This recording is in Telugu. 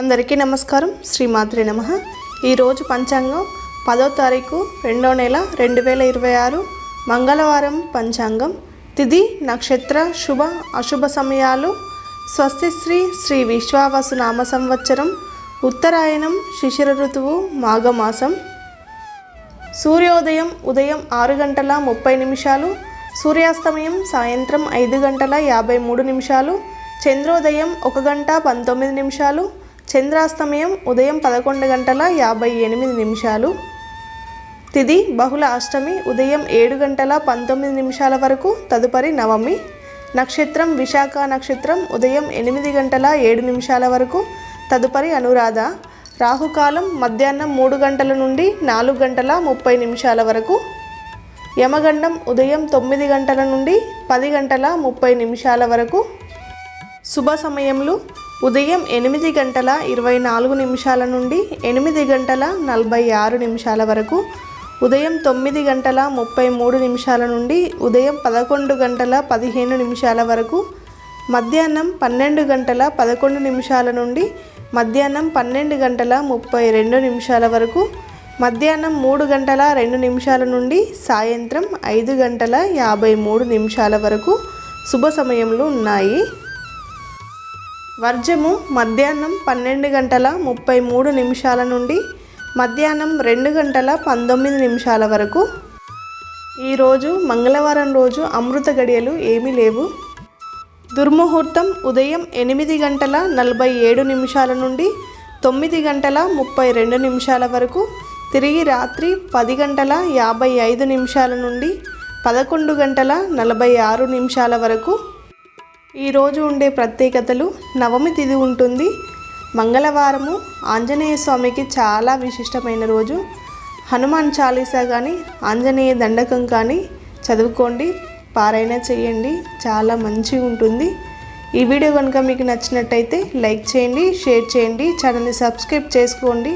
అందరికీ నమస్కారం. శ్రీమాత్రే నమః. ఈరోజు పంచాంగం 10వ తారీఖు 2వ నెల 2026 మంగళవారం. పంచాంగం తిథి నక్షత్ర శుభ అశుభ సమయాలు. స్వస్తి శ్రీ విశ్వావసు నామ సంవత్సరం ఉత్తరాయణం శిశిర ఋతువు మాఘమాసం. సూర్యోదయం ఉదయం 6 గంటల 30 నిమిషాలు, సూర్యాస్తమయం సాయంత్రం 5 గంటల 53 నిమిషాలు, చంద్రోదయం 1 గంట 19 నిమిషాలు, చంద్రాస్తమయం ఉదయం 11 గంటల 58 నిమిషాలు. తిథి బహుళ అష్టమి ఉదయం 7 గంటల 19 నిమిషాల వరకు, తదుపరి నవమి. నక్షత్రం విశాఖ నక్షత్రం ఉదయం 8 గంటల 7 నిమిషాల వరకు, తదుపరి అనురాధ. రాహుకాలం మధ్యాహ్నం 3 గంటల నుండి 4 గంటల 30 నిమిషాల వరకు. యమగండం ఉదయం 9 గంటల నుండి 10 గంటల 30 నిమిషాల వరకు. శుభ సమయములు ఉదయం 8 గంటల 24 నిమిషాల నుండి 8 గంటల 46 నిమిషాల వరకు, ఉదయం 9 గంటల 33 నిమిషాల నుండి ఉదయం 11 గంటల 15 నిమిషాల వరకు, మధ్యాహ్నం 12 గంటల 11 నిమిషాల నుండి మధ్యాహ్నం 12 గంటల 32 నిమిషాల వరకు, మధ్యాహ్నం 3 గంటల 2 నిమిషాల నుండి సాయంత్రం 5 గంటల 53 నిమిషాల వరకు శుభ సమయములు ఉన్నాయి. వర్జము మధ్యాహ్నం 12 గంటల 33 నిమిషాల నుండి మధ్యాహ్నం 2 గంటల 19 నిమిషాల వరకు. ఈరోజు మంగళవారం రోజు అమృత గడియలు ఏమీ లేవు. దుర్ముహూర్తం ఉదయం 8 గంటల 47 నిమిషాల నుండి 9 గంటల 32 నిమిషాల వరకు, తిరిగి రాత్రి 10 గంటల 55 నిమిషాల నుండి 11 గంటల 46 నిమిషాల వరకు. ఈరోజు ఉండే ప్రత్యేకతలు: నవమి తిథి ఉంటుంది. మంగళవారము ఆంజనేయ స్వామికి చాలా విశిష్టమైన రోజు. హనుమాన్ చాలీసా కానీ ఆంజనేయ దండకం కానీ చదువుకోండి, పారాయణ చేయండి, చాలా మంచిగా ఉంటుంది. ఈ వీడియో కనుక మీకు నచ్చినట్టయితే లైక్ చేయండి, షేర్ చేయండి, ఛానల్ని సబ్స్క్రైబ్ చేసుకోండి.